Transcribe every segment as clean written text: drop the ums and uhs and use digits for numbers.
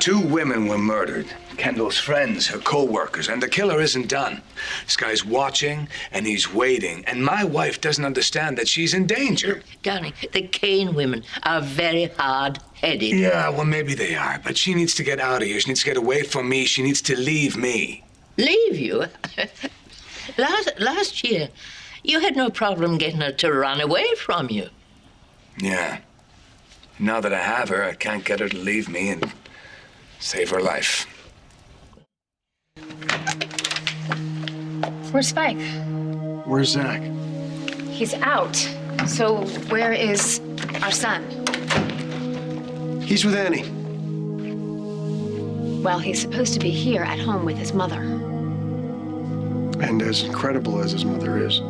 2 women were murdered. Kendall's friends, her co-workers, and the killer isn't done. This guy's watching, and he's waiting, and my wife doesn't understand that she's in danger. Darling, the Kane women are very hard-headed. Yeah, well, maybe they are, but she needs to get out of here. She needs to get away from me. She needs to leave me. Leave you? Last year, you had no problem getting her to run away from you. Yeah. Now that I have her, I can't get her to leave me and save her life. Where's Spike? Where's Zach? He's out. So where is our son? He's with Annie. Well, he's supposed to be here at home with his mother. And as incredible as his mother is,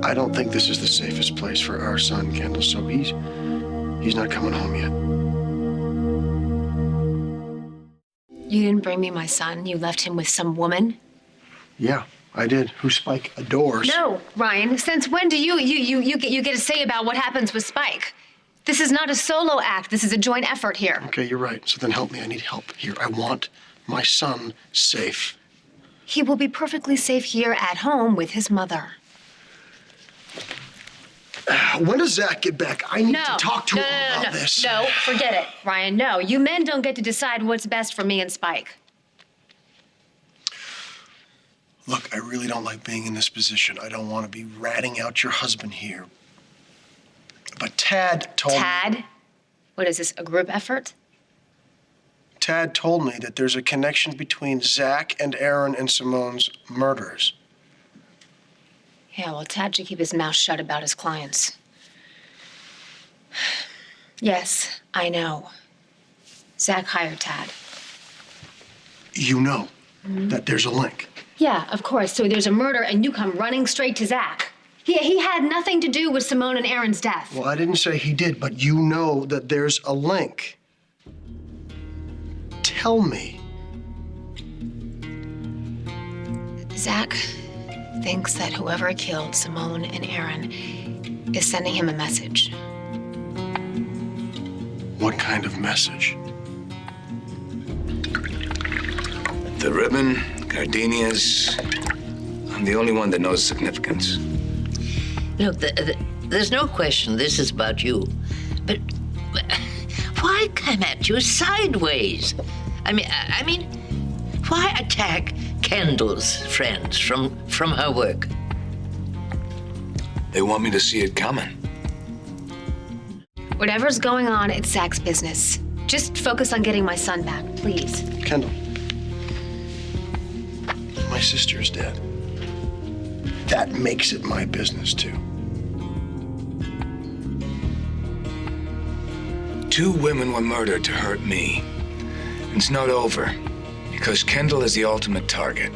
I don't think this is the safest place for our son, Kendall, so he's not coming home yet. You didn't bring me my son. You left him with some woman. Yeah, I did. Who Spike adores. No, Ryan. Since when do you get a say about what happens with Spike? This is not a solo act. This is a joint effort here. Okay, you're right. So then help me. I need help here. I want my son safe. He will be perfectly safe here at home with his mother. When does Zach get back? I need to talk to him about this. No, forget it, Ryan. No, you men don't get to decide what's best for me and Spike. Look, I really don't like being in this position. I don't want to be ratting out your husband here. But Tad told me... Tad? What is this, a group effort? Tad told me that there's a connection between Zach and Aaron and Simone's murders. Yeah, well, Tad should keep his mouth shut about his clients. Yes, I know. Zach hired Tad. You know that there's a link. Yeah, of course. So there's a murder and you come running straight to Zach. He had nothing to do with Simone and Aaron's death. Well, I didn't say he did, but you know that there's a link. Tell me. Zach thinks that whoever killed Simone and Aaron is sending him a message. What kind of message? The ribbon, gardenias. I'm the only one that knows the significance. Look, there's no question this is about you. But why come at you sideways? I mean, why attack Kendall's friends from her work? They want me to see it coming. Whatever's going on, it's Zach's business. Just focus on getting my son back, please. Kendall. My sister's dead. That makes it my business, too. 2 women were murdered to hurt me. It's not over, because Kendall is the ultimate target.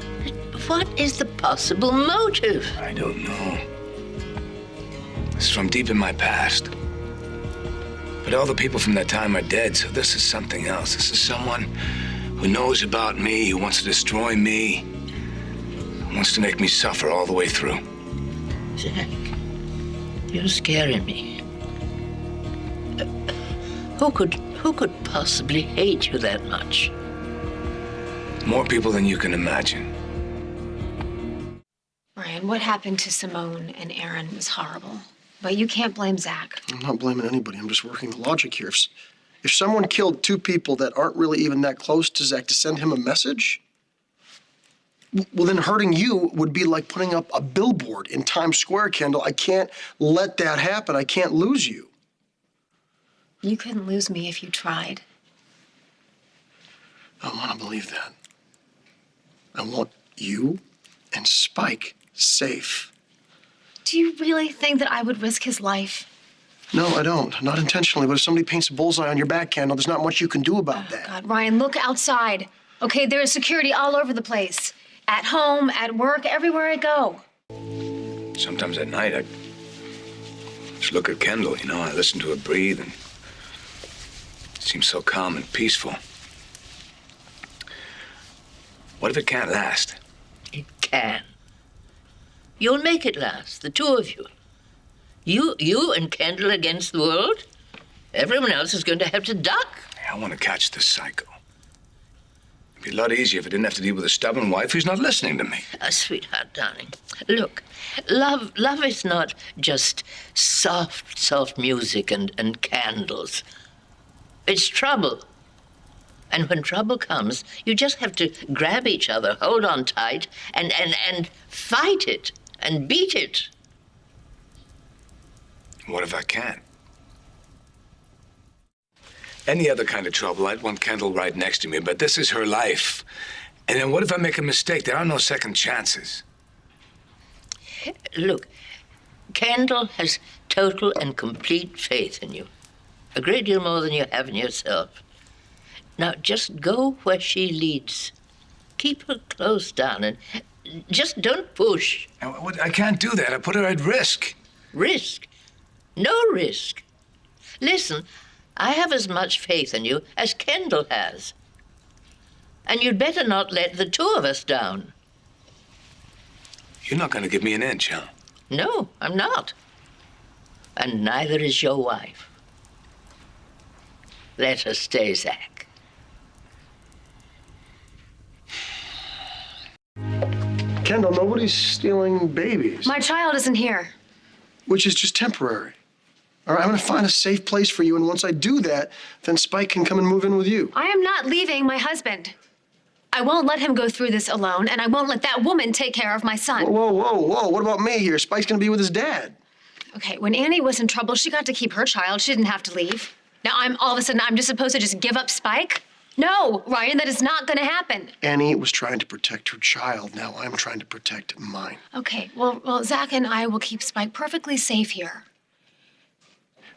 What is the possible motive? I don't know. It's from deep in my past. But all the people from that time are dead, so this is something else. This is someone who knows about me, who wants to destroy me, who wants to make me suffer all the way through. Zach, you're scaring me. Who could possibly hate you that much? More people than you can imagine. Ryan, what happened to Simone and Aaron was horrible. But you can't blame Zach. I'm not blaming anybody. I'm just working the logic here. If someone killed 2 people that aren't really even that close to Zach to send him a message, well, then hurting you would be like putting up a billboard in Times Square, Kendall. I can't let that happen. I can't lose you. You couldn't lose me if you tried. I want to believe that. I want you and Spike safe. Do you really think that I would risk his life? No, I don't. Not intentionally, but if somebody paints a bullseye on your back, Kendall, there's not much you can do about that. God, Ryan, look outside. Okay, there is security all over the place. At home, at work, everywhere I go. Sometimes at night, I just look at Kendall, you know, I listen to her breathe, and it seems so calm and peaceful. What if it can't last? It can. You'll make it last, the 2 of you. You and Kendall against the world. Everyone else is going to have to duck. I want to catch this psycho. It'd be a lot easier if I didn't have to deal with a stubborn wife who's not listening to me. Sweetheart, darling, look, love is not just soft music and candles. It's trouble. And when trouble comes, you just have to grab each other, hold on tight, and fight it and beat it. What if I can't? Any other kind of trouble, I'd want Kendall right next to me, but this is her life. And then what if I make a mistake? There are no second chances. Look, Kendall has total and complete faith in you. A great deal more than you have in yourself. Now, just go where she leads. Keep her close down and just don't push. I can't do that. I put her at risk. Risk? No risk. Listen, I have as much faith in you as Kendall has. And you'd better not let the two of us down. You're not going to give me an inch, huh? No, I'm not. And neither is your wife. Let her stay, Zach. Kendall, nobody's stealing babies. My child isn't here. Which is just temporary. All right, I'm going to find a safe place for you, and once I do that, then Spike can come and move in with you. I am not leaving my husband. I won't let him go through this alone, and I won't let that woman take care of my son. Whoa. What about me here? Spike's going to be with his dad. Okay, when Annie was in trouble, she got to keep her child. She didn't have to leave. Now all of a sudden, I'm just supposed to just give up Spike? No, Ryan, that is not going to happen. Annie was trying to protect her child. Now I'm trying to protect mine. Okay, well, Zach and I will keep Spike perfectly safe here.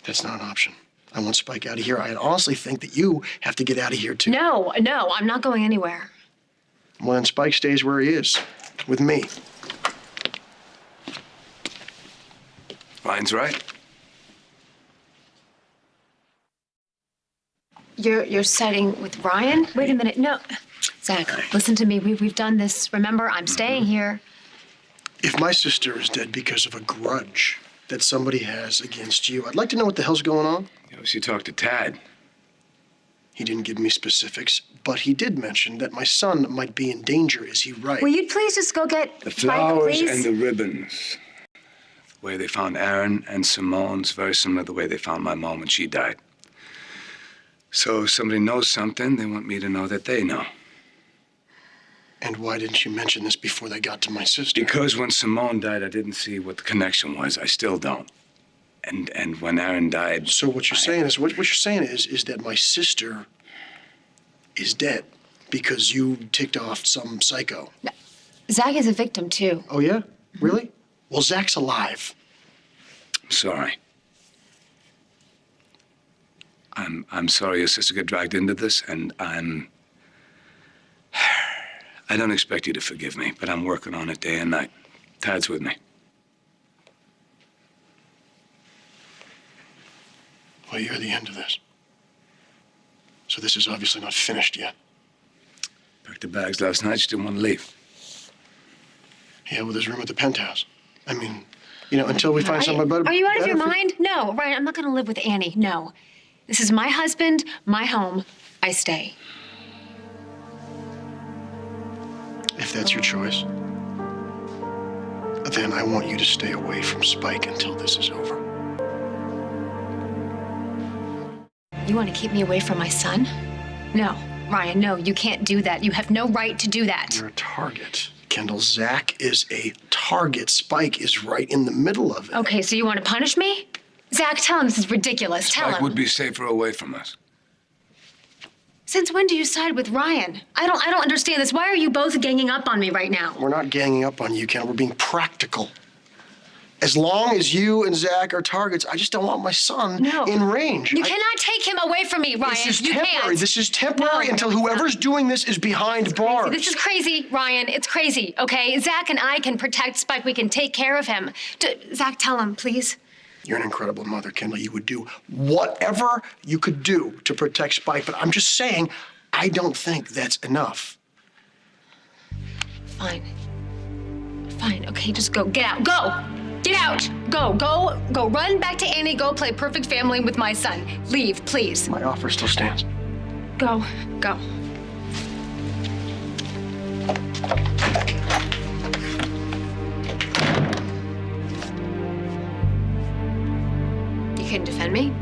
That's not an option. I want Spike out of here. I honestly think that you have to get out of here, too. No, I'm not going anywhere. Well, then Spike stays where he is, with me. Ryan's right. You're siding with Ryan? Wait a minute, no. Zach, listen to me. We've done this. Remember, I'm staying here. If my sister is dead because of a grudge that somebody has against you, I'd like to know what the hell's going on. You obviously talked to Tad. He didn't give me specifics, but he did mention that my son might be in danger. Is he right? Will you please just go get The Spike, flowers please? and the ribbons. The way they found Aaron and Simone's very similar to the way they found my mom when she died. So if somebody knows something, they want me to know that they know. And why didn't you mention this before they got to my sister? Because when Simone died, I didn't see what the connection was. I still don't. And when Aaron died... So what you're saying is that my sister is dead because you ticked off some psycho. No, Zach is a victim, too. Oh, yeah? Really? Well, Zach's alive. I'm sorry. I'm sorry your sister got dragged into this, and I don't expect you to forgive me, but I'm working on it day and night. Tad's with me. Well, you're the end of this. So this is obviously not finished yet. Packed the bags last night. She didn't want to leave. Yeah, well, there's room at the penthouse. I mean, until we find somebody better. Are you out of your better for- mind? No, Ryan, I'm not going to live with Annie. No. This is my husband, my home. I stay. If that's your choice, then I want you to stay away from Spike until this is over. You want to keep me away from my son? No, Ryan, no, you can't do that. You have no right to do that. You're a target. Kendall, Zach is a target. Spike is right in the middle of it. Okay, so you want to punish me? Zach, tell him this is ridiculous. Tell Spike him. would be safer away from us. Since when do you side with Ryan? I don't understand this. Why are you both ganging up on me right now? We're not ganging up on you, Kendall. We're being practical. As long as you and Zach are targets, I just don't want my son in range. You cannot take him away from me, Ryan. This is you temporary. can't. This is temporary No, until it's whoever's not. doing this is behind bars. This is crazy, Ryan. It's crazy, okay? Zach and I can protect Spike. We can take care of him. Zach, tell him, please. You're an incredible mother, Kendall. You would do whatever you could do to protect Spike, but I'm just saying, I don't think that's enough. Fine. Fine, okay, just go. Get out. Go! Get out! Go run back to Annie. Go play perfect family with my son. Leave, please. My offer still stands. Go, go. You couldn't defend me?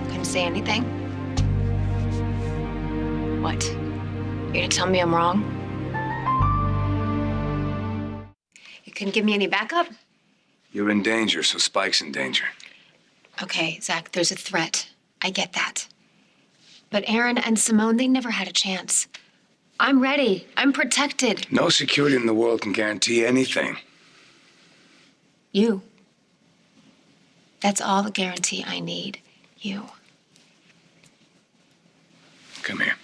Couldn't say anything? What? You're gonna tell me I'm wrong? You couldn't give me any backup? You're in danger, so Spike's in danger. Okay, Zach, there's a threat. I get that. But Aaron and Simone, they never had a chance. I'm ready. I'm protected. No security in the world can guarantee anything. You. That's all the guarantee I need. You. Come here.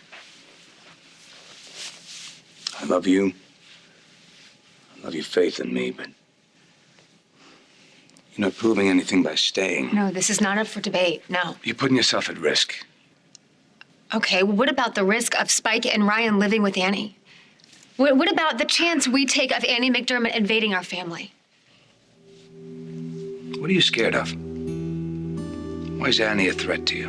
I love you. I love your faith in me, but you're not proving anything by staying. No, this is not up for debate. No. You're putting yourself at risk. Okay, well, what about the risk of Spike and Ryan living with Annie? What about the chance we take of Annie McDermott invading our family? What are you scared of? Why is Annie a threat to you?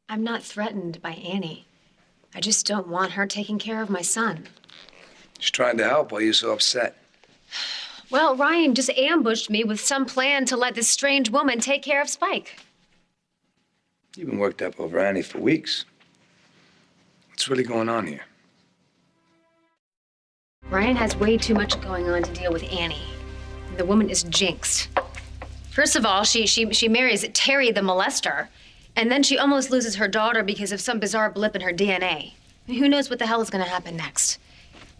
I'm not threatened by Annie. I just don't want her taking care of my son. She's trying to help. Why are you so upset? Well, Ryan just ambushed me with some plan to let this strange woman take care of Spike. You've been worked up over Annie for weeks. What's really going on here? Ryan has way too much going on to deal with Annie. The woman is jinxed. First of all, she marries Terry the molester, and then she almost loses her daughter because of some bizarre blip in her DNA. Who knows what the hell is going to happen next?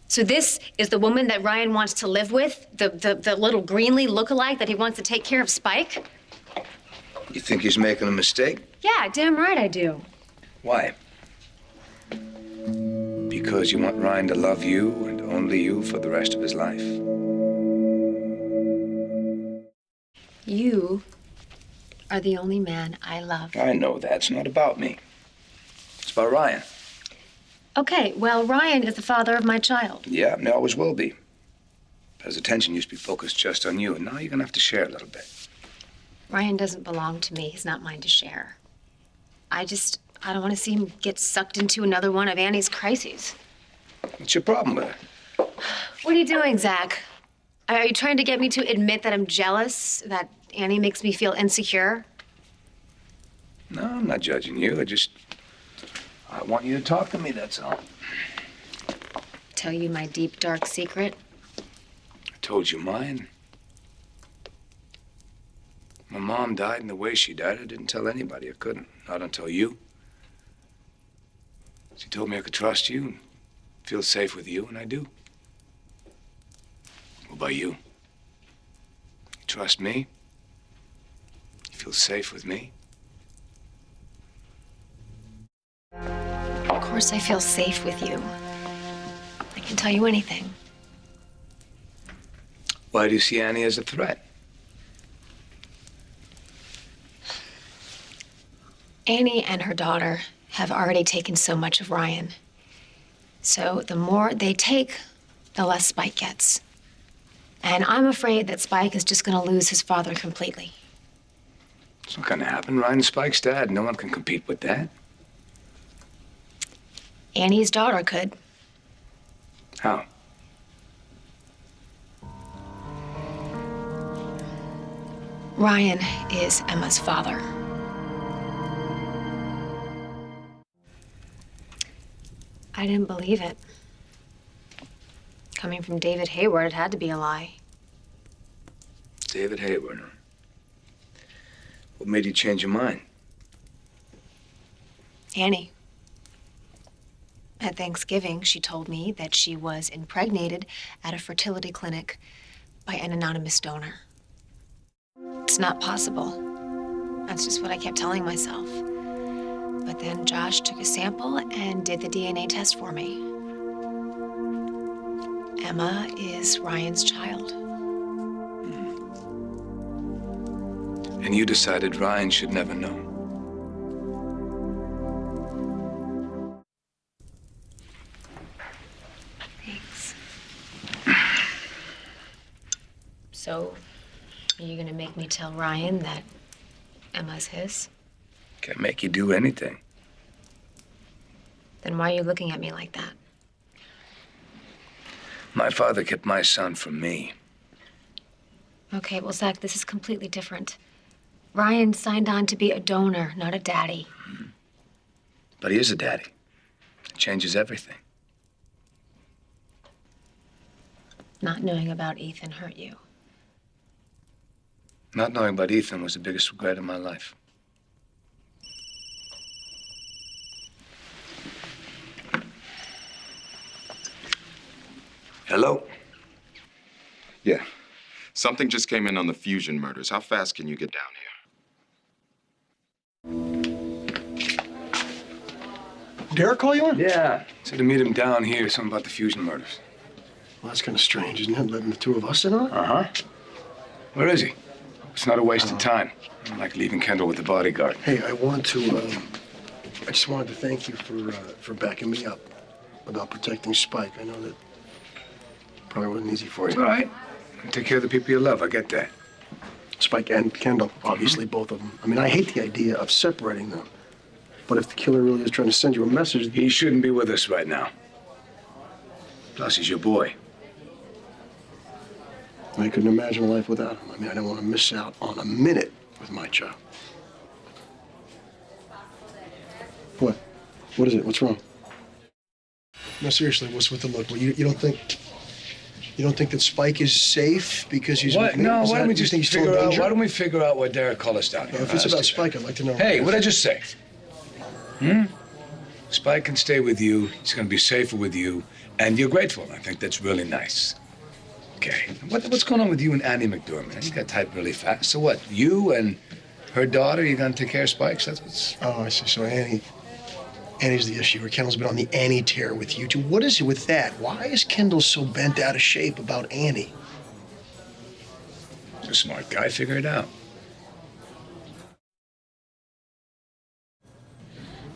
So this is the woman that Ryan wants to live with? The little Greenlee lookalike that he wants to take care of Spike? You think he's making a mistake? Yeah, damn right I do. Why? Because you want Ryan to love you and only you for the rest of his life. You are the only man I love. I know that. It's not about me. It's about Ryan. Okay, well, Ryan is the father of my child. Yeah, and he always will be. His attention used to be focused just on you, and now you're gonna have to share a little bit. Ryan doesn't belong to me. He's not mine to share. I don't want to see him get sucked into another one of Annie's crises. What's your problem with it? What are you doing, Zach? Are you trying to get me to admit that I'm jealous, that Annie makes me feel insecure? No, I'm not judging you. I want you to talk to me, that's all. Tell you my deep, dark secret? I told you mine. My mom died in the way she died. I didn't tell anybody. I couldn't. Not until you. She told me I could trust you and feel safe with you, and I do. What about you? You trust me? You feel safe with me? Of course I feel safe with you. I can tell you anything. Why do you see Annie as a threat? Annie and her daughter have already taken so much of Ryan. So the more they take, the less Spike gets. And I'm afraid that Spike is just gonna lose his father completely. It's not gonna happen. Ryan's Spike's dad. No one can compete with that. Annie's daughter could. How? Ryan is Emma's father. I didn't believe it. Coming from David Hayward, it had to be a lie. David Hayward. What made you change your mind? Annie. At Thanksgiving, she told me that she was impregnated at a fertility clinic by an anonymous donor. It's not possible. That's just what I kept telling myself. But then Josh took a sample and did the DNA test for me. Emma is Ryan's child. And you decided Ryan should never know. Thanks. So, are you gonna make me tell Ryan that Emma's his? Can't make you do anything. Then why are you looking at me like that? My father kept my son from me. Okay, well, Zach, this is completely different. Ryan signed on to be a donor, not a daddy. But he is a daddy. It changes everything. Not knowing about Ethan hurt you. Not knowing about Ethan was the biggest regret of my life. Hello? Yeah. Something just came in on the Fusion murders. How fast can you get down here? Derek call you in? Yeah. Said to meet him down here, something about the Fusion murders. Well, that's kind of strange, isn't it? Letting the two of us in on it? Uh-huh. Where is he? It's not a waste of time. I'm like leaving Kendall with the bodyguard. Hey, I just wanted to thank you for backing me up about protecting Spike. I know that probably wasn't easy for It's you. all right. Take care of the people you love. I get that. Spike and Kendall, obviously, both of them. I mean, I hate the idea of separating them. But if the killer really is trying to send you a message, He shouldn't be with us right now. Plus, he's your boy. I couldn't imagine a life without him. I mean, I don't want to miss out on a minute with my child. What? What is it? What's wrong? No, seriously, what's with the look? Well, you don't think that Spike is safe because he's What? with me? No, Is why that- don't we do you just think he's still in figure out? danger? Why don't we figure out why Derek called us down here? If it's Let's about do that. Spike, I'd like to know. Hey, what'd I just say? Spike can stay with you. He's going to be safer with you, and you're grateful. I think that's really nice. Okay. What's going on with you and Annie McDormand? You got typed really fast. So what? You and her daughter, you going to take care of Spike? That's what's. Oh, I see. So Annie's the issue. Or Kendall's been on the Annie tear with you two. What is it with that? Why is Kendall so bent out of shape about Annie? He's a smart guy. Figure it out.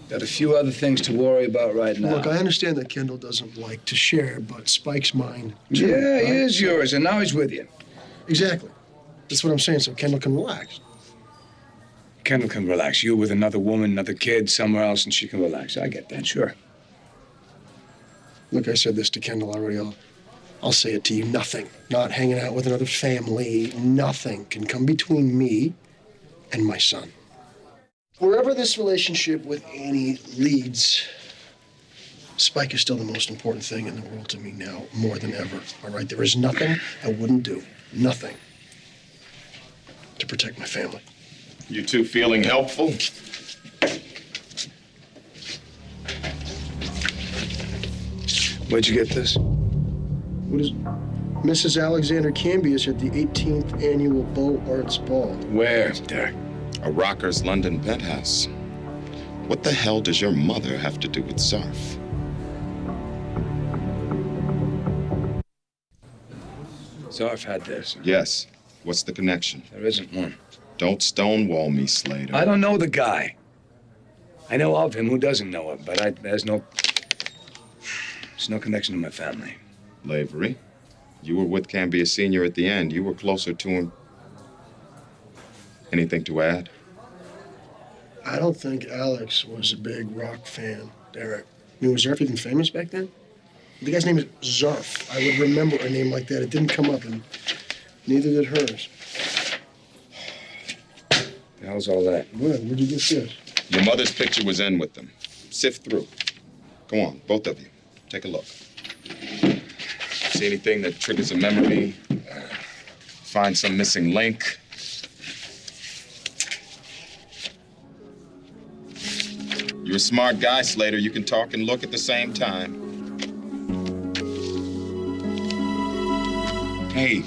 Got a few other things to worry about right now. Look, I understand that Kendall doesn't like to share, but Spike's mine too. Yeah, right? he is yours, and now he's with you. Exactly. That's what I'm saying, so Kendall can relax. Kendall can relax. You with another woman, another kid, somewhere else, and she can relax. I get that, sure. Look, I said this to Kendall already. I'll say it to you. Nothing. Not hanging out with another family. Nothing can come between me and my son. Wherever this relationship with Annie leads, Spike is still the most important thing in the world to me now, more than ever. All right? There is nothing I wouldn't do. Nothing. To protect my family. You two feeling helpful? Where'd you get this? What is Mrs. Alexander Canby is at the 18th annual Beaux Arts Ball. Where, Derek? A rocker's London penthouse. What the hell does your mother have to do with Zarf? Zarf had this. Yes. What's the connection? There isn't one. Don't stonewall me, Slater. I don't know the guy. I know of him. Who doesn't know him? But there's no connection to my family. Lavery. You were with Cambia Sr. at the end. You were closer to him. Anything to add? I don't think Alex was a big rock fan, Derek. I mean, was Zarf even famous back then? The guy's name is Zarf. I would remember a name like that. It didn't come up, and neither did hers. The hell's all that? Where'd you get this? Your mother's picture was in with them. Sift through. Go on, both of you. Take a look. See anything that triggers a memory? Find some missing link? You're a smart guy, Slater. You can talk and look at the same time. Hey,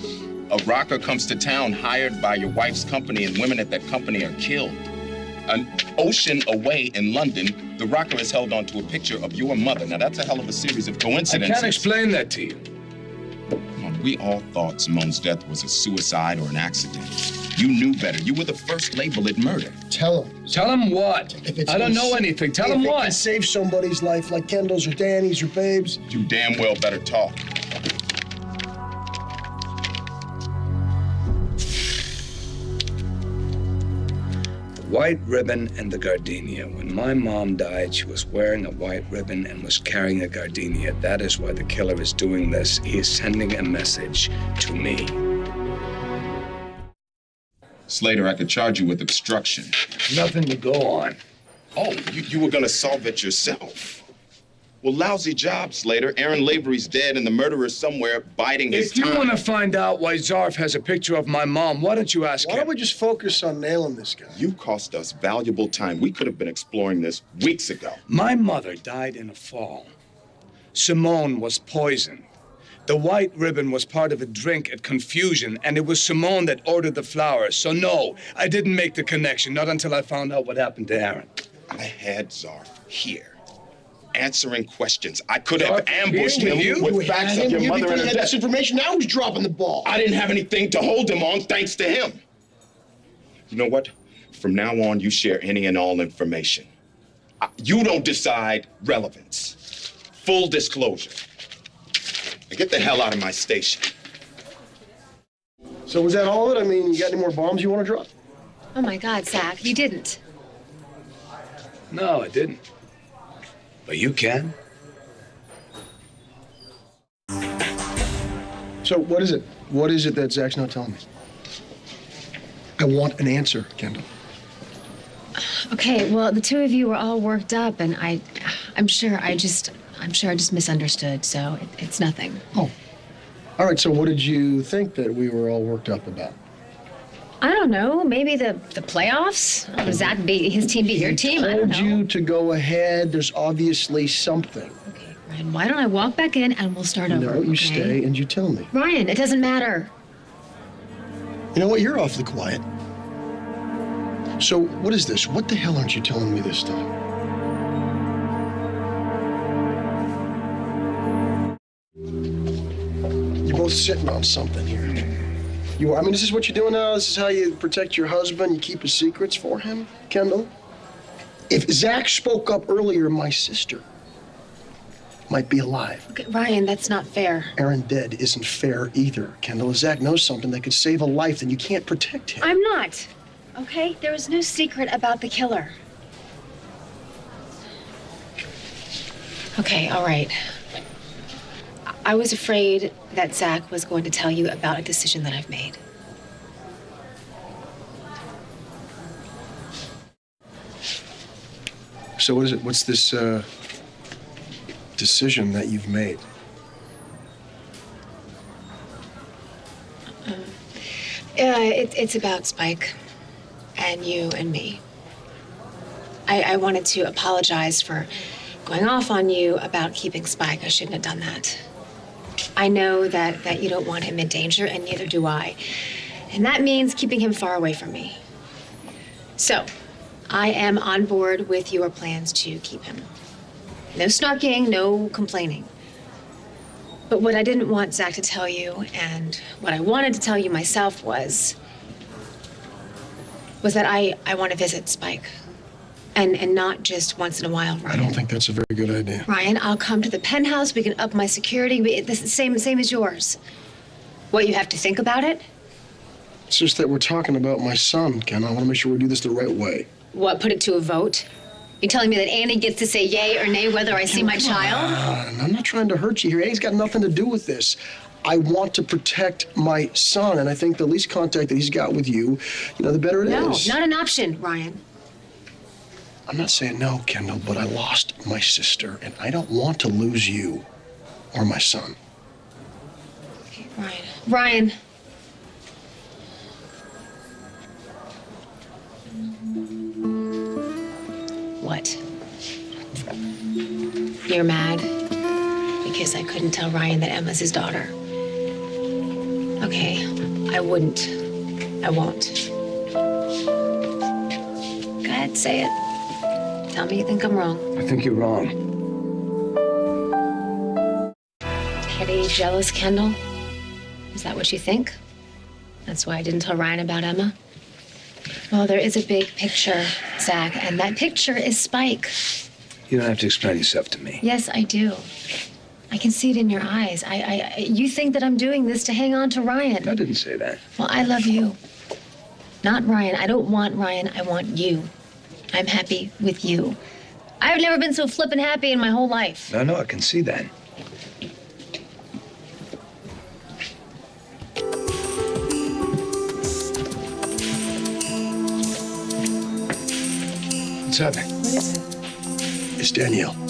a rocker comes to town hired by your wife's company, and women at that company are killed. An ocean away in London, the rocker is held onto a picture of your mother. Now, that's a hell of a series of I coincidences. can't explain that to you. Come on, we all thought Simone's death was a suicide or an accident. You knew better. You were the first label at murder. Tell him. Tell him what? If it's I don't gonna know s- anything. Tell if him it can what? save somebody's life, like Kendall's or Danny's or Babe's. You damn well better talk. White ribbon and the gardenia. When my mom died, she was wearing a white ribbon and was carrying a gardenia. That is why the killer is doing this. He is sending a message to me. Slater, I could charge you with obstruction. Nothing to go on. Oh, you were gonna solve it yourself. Well, lousy job, Slater. Aaron Lavery's dead and the murderer's somewhere biding his time. If you want to find out why Zarf has a picture of my mom, why don't you ask him? Why don't we just focus on nailing this guy? You cost us valuable time. We could have been exploring this weeks ago. My mother died in a fall. Simone was poisoned. The white ribbon was part of a drink at Confusion, and it was Simone that ordered the flowers. So no, I didn't make the connection, not until I found out what happened to Aaron. I had Zarf here, answering questions. I could have Zarf ambushed here him with with facts of your mother and her had this death. information. Now he's dropping the ball. I didn't have anything to hold him on thanks to him. You know what? From now on, you share any and all information. You don't decide relevance. Full disclosure. Now get the hell out of my station. So was that all of it? I mean, you got any more bombs you want to drop? Oh my God, Zach, you didn't. No, I didn't. But you can. So what is it? What is it that Zach's not telling me? I want an answer, Kendall. Okay, well, the two of you were all worked up, and I'm sure I just misunderstood. So it's nothing. Oh, all right. So what did you think that we were all worked up about? I don't know. Maybe the playoffs. Zach beat his team, beat your team. I don't Told know. you to go ahead. There's obviously something. Okay, Ryan. Why don't I walk back in and we'll start over? No, you okay? stay and you tell me. Ryan, it doesn't matter. You know what? You're awfully quiet. So what is this? What the hell aren't you telling me this time? You're both sitting on something here. I mean, is this what you're doing now? This is how you protect your husband? You keep his secrets for him, Kendall? If Zach spoke up earlier, my sister might be alive. Okay, Ryan, that's not fair. Aaron dead isn't fair either, Kendall. If Zach knows something that could save a life, then you can't protect him. I'm not. Okay? There is no secret about the killer. Okay, all right. I was afraid that Zach was going to tell you about a decision that I've made. So what is it? What's this decision that you've made? It's about Spike and you and me. I wanted to apologize for going off on you about keeping Spike. I shouldn't have done that. I know that you don't want him in danger, and neither do I. And that means keeping him far away from me. So, I am on board with your plans to keep him. No snarking, no complaining. But what I didn't want Zach to tell you, and what I wanted to tell you myself was that I want to visit Spike. And not just once in a while, Ryan. I don't think that's a very good idea. Ryan, I'll come to the penthouse. We can up my security. This is the same as yours. What, you have to think about it? It's just that we're talking about my son, Ken. I want to make sure we do this the right way. What, put it to a vote? You telling me that Annie gets to say yay or nay whether I see my child? I'm not trying to hurt you here. Annie's got nothing to do with this. I want to protect my son, and I think the least contact that he's got with you, the better it is. No, not an option, Ryan. I'm not saying no, Kendall, but I lost my sister, and I don't want to lose you or my son. Okay, Ryan. What? You're mad because I couldn't tell Ryan that Emma's his daughter. Okay, I wouldn't. I won't. Go ahead, say it. Tell me you think I'm wrong. I think you're wrong. Petty, jealous Kendall? Is that what you think? That's why I didn't tell Ryan about Emma? Well, there is a big picture, Zach, and that picture is Spike. You don't have to explain yourself to me. Yes, I do. I can see it in your eyes. You think that I'm doing this to hang on to Ryan. I didn't say that. Well, I love you. Not Ryan. I don't want Ryan. I want you. I'm happy with you. I've never been so flippin' happy in my whole life. No, I can see that. What's happening? What is it? It's Danielle.